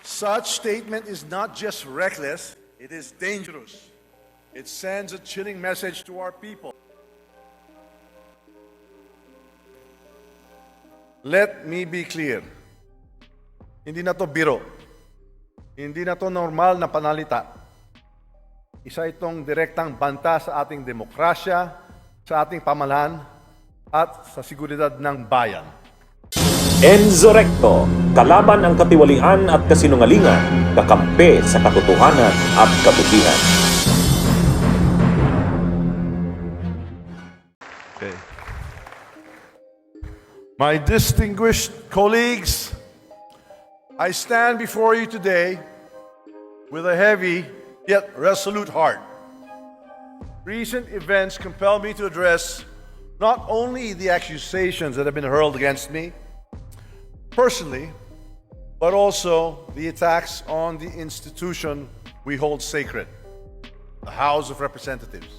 Such statement is not just reckless, it is dangerous. It sends a chilling message to our people. Let me be clear. Hindi na to biro. Hindi na to normal na panalita. Isa itong direktang banta sa ating demokrasya, sa ating pamahalaan, at sa seguridad ng bayan. Enzo Recto, kalaban ang katiwalian at kasinungalingan, kakampi sa katotohanan at kabutihan. Okay. My distinguished colleagues, I stand before you today with a heavy yet resolute heart. Recent events compel me to address not only the accusations that have been hurled against me personally, but also the attacks on the institution we hold sacred, the House of Representatives,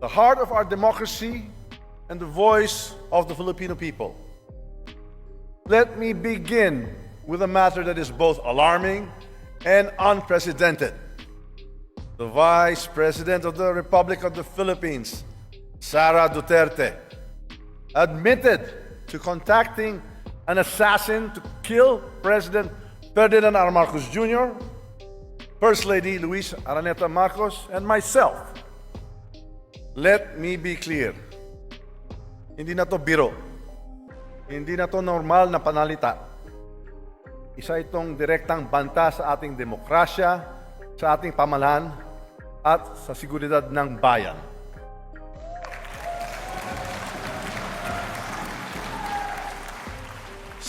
the heart of our democracy and the voice of the Filipino people. Let me begin with a matter that is both alarming and unprecedented. The Vice President of the Republic of the Philippines, Sara, admitted to contacting an assassin to kill President Ferdinand R. Marcos Jr., First Lady Luis Araneta Marcos, and myself. Let me be clear. Hindi na to biro. Hindi na to normal na panalita. Isa itong direktang banta sa ating demokrasya, sa ating pamahalaan, at sa seguridad ng bayan.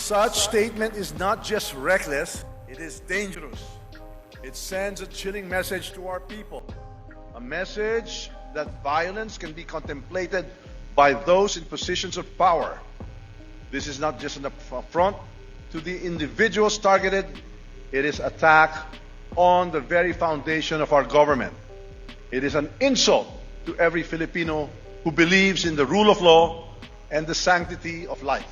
Such statement is not just reckless, it is dangerous. It sends a chilling message to our people. A message that violence can be contemplated by those in positions of power. This is not just an affront to the individuals targeted, it is attack on the very foundation of our government. It is an insult to every Filipino who believes in the rule of law and the sanctity of life.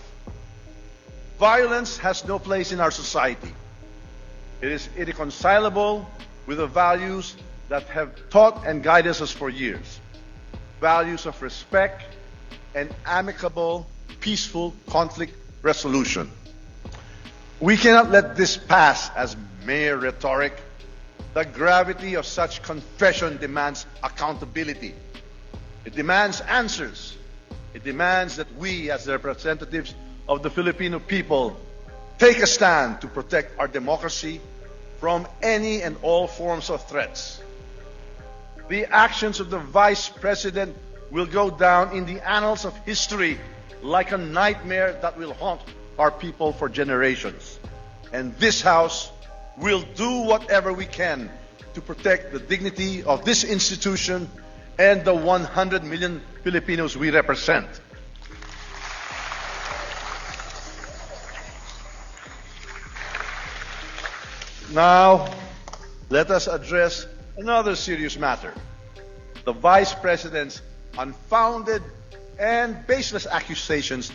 Violence has no place in our society. It is irreconcilable with the values that have taught and guided us for years. Values of respect and amicable, peaceful conflict resolution. We cannot let this pass as mere rhetoric. The gravity of such confession demands accountability. It demands answers. It demands that we, as the representatives of the Filipino people, take a stand to protect our democracy from any and all forms of threats. The actions of the Vice President will go down in the annals of history like a nightmare that will haunt our people for generations. And this House will do whatever we can to protect the dignity of this institution and the 100 million Filipinos we represent. Now, let us address another serious matter. The Vice President's unfounded and baseless accusations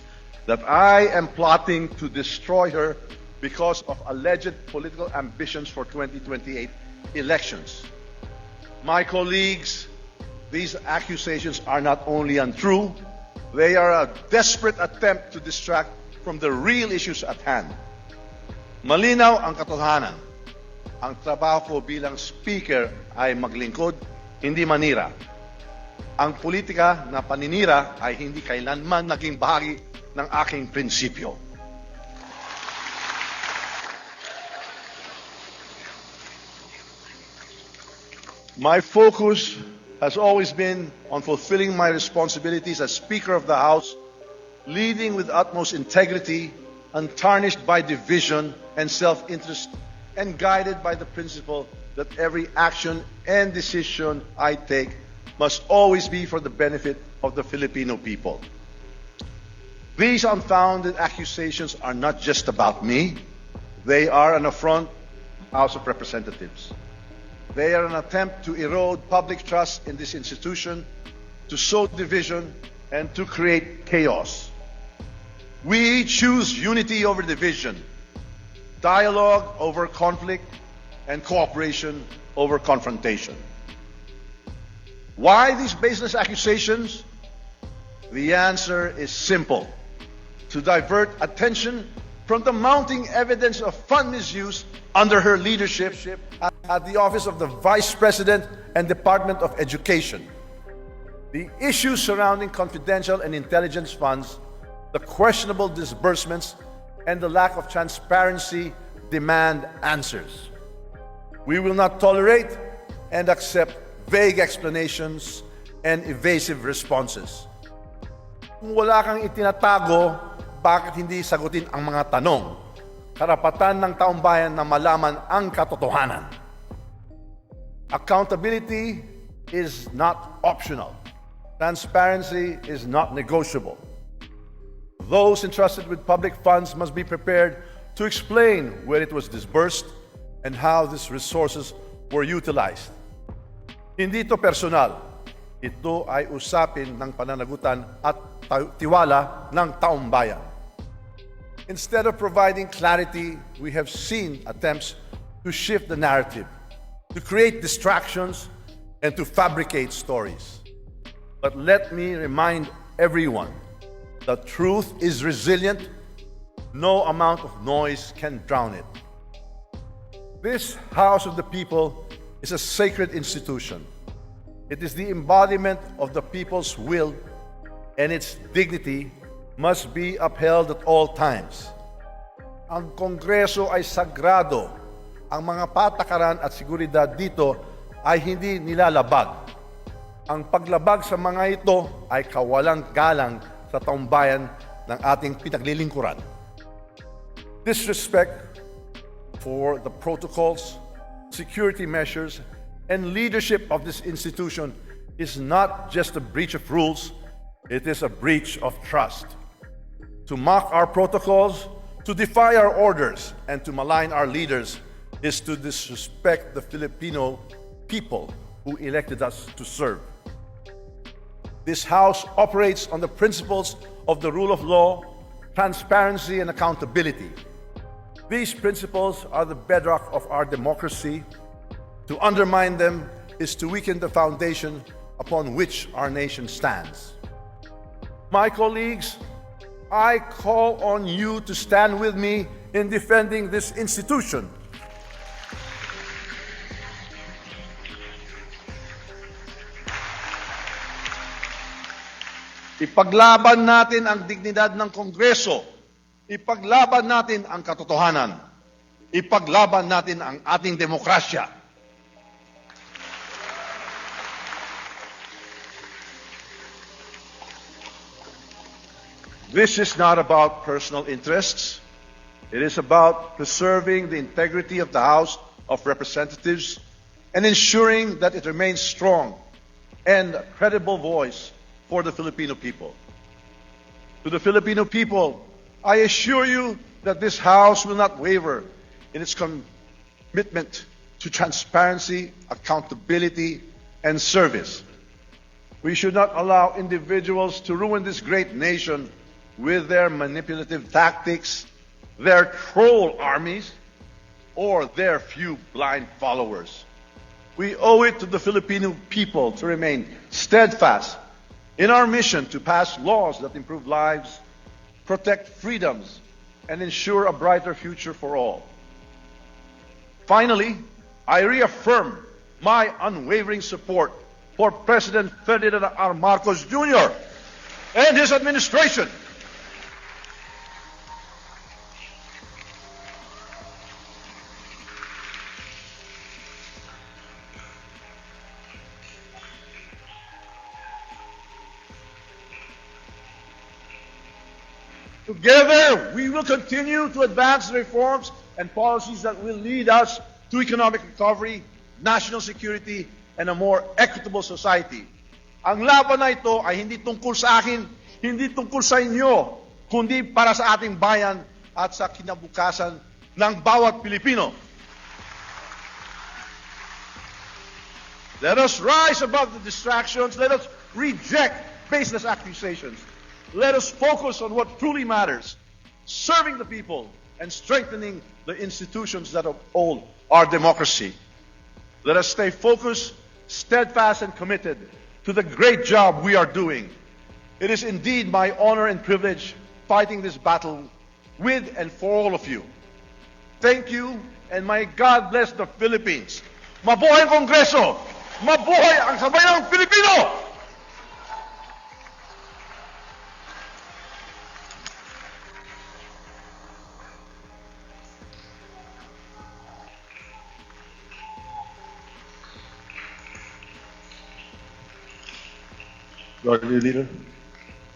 that I am plotting to destroy her because of alleged political ambitions for 2028 elections. My colleagues, these accusations are not only untrue, they are a desperate attempt to distract from the real issues at hand. Malinaw ang katotohanan. Ang trabaho ko bilang speaker ay maglingkod, hindi manira. Ang politika na paninira ay hindi kailanman naging bahagi ng aking prinsipyo. My focus has always been on fulfilling my responsibilities as Speaker of the House, leading with utmost integrity, untarnished by division and self-interest, and guided by the principle that every action and decision I take must always be for the benefit of the Filipino people. These unfounded accusations are not just about me. They are an affront to the House of Representatives. They are an attempt to erode public trust in this institution, to sow division, and to create chaos. We choose unity over division. dialogue over conflict, and cooperation over confrontation. Why these baseless accusations? The answer is simple: to divert attention from the mounting evidence of fund misuse under her leadership at the office of the Vice President and Department of Education. The issues surrounding confidential and intelligence funds, the questionable disbursements, and the lack of transparency demand answers. We will not tolerate and accept vague explanations and evasive responses. Kung wala kang itinatago, bakit hindi sagutin ang mga tanong? Karapatan ng taong bayan na malaman ang katotohanan. Accountability is not optional. Transparency is not negotiable. Those entrusted with public funds must be prepared to explain where it was disbursed and how these resources were utilized. Hindi ito personal. Ito ay usapin ng pananagutan at tiwala ng taong bayan. Instead of providing clarity, we have seen attempts to shift the narrative, to create distractions, and to fabricate stories. But let me remind everyone, the truth is resilient. No amount of noise can drown it. This House of the People is a sacred institution. It is the embodiment of the people's will, and its dignity must be upheld at all times. Ang Kongreso ay sagrado. Ang mga patakaran at seguridad dito ay hindi nilalabag. Ang paglabag sa mga ito ay kawalang galang sa taong bayan ng ating pinaglilingkuran. Disrespect for the protocols, security measures, and leadership of this institution is not just a breach of rules, it is a breach of trust. To mock our protocols, to defy our orders, and to malign our leaders is to disrespect the Filipino people who elected us to serve. This House operates on the principles of the rule of law, transparency, and accountability. These principles are the bedrock of our democracy. To undermine them is to weaken the foundation upon which our nation stands. My colleagues, I call on you to stand with me in defending this institution. Ipaglaban natin ang dignidad ng Kongreso. Ipaglaban natin ang katotohanan. Ipaglaban natin ang ating demokrasya. This is not about personal interests. It is about preserving the integrity of the House of Representatives and ensuring that it remains strong and a credible voice for the Filipino people. To the Filipino people, I assure you that this House will not waver in its commitment to transparency, accountability, and service. We should not allow individuals to ruin this great nation with their manipulative tactics, their troll armies, or their few blind followers. We owe it to the Filipino people to remain steadfast in our mission to pass laws that improve lives, protect freedoms, and ensure a brighter future for all. Finally, I reaffirm my unwavering support for President Ferdinand R. Marcos Jr. and his administration. Together, we will continue to advance the reforms and policies that will lead us to economic recovery, national security, and a more equitable society. Ang laban na ito ay hindi tungkol sa akin, hindi tungkol sa inyo, kundi para sa ating bayan at sa kinabukasan ng bawat Pilipino. Let us rise above the distractions. Let us reject baseless accusations. Let us focus on what truly matters, serving the people and strengthening the institutions that uphold our democracy. Let us stay focused, steadfast, and committed to the great job we are doing. It is indeed my honor and privilege fighting this battle with and for all of you. Thank you, and may God bless the Philippines. Mabuhay ang Kongreso! Mabuhay ang sambayang Pilipino! Majority Leader.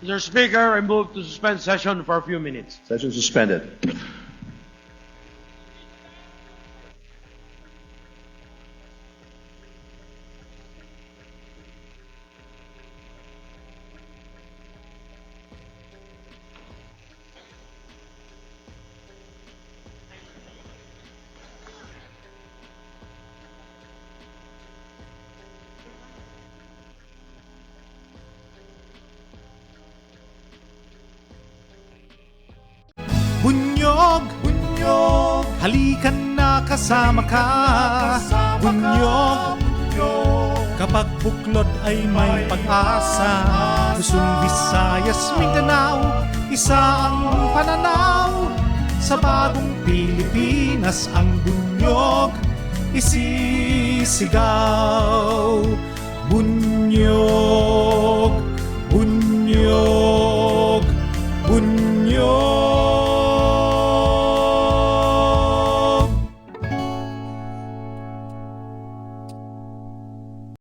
Mr. Speaker, I move to suspend session for a few minutes. Session suspended. Bunyog, bunyog, halikan na kasama ka. Bunyog, kapag buklod ay may pag-asa. Luzon, Visayas, Mindanao, isa ang pananaw. Sa bagong Pilipinas ang bunyog isisigaw.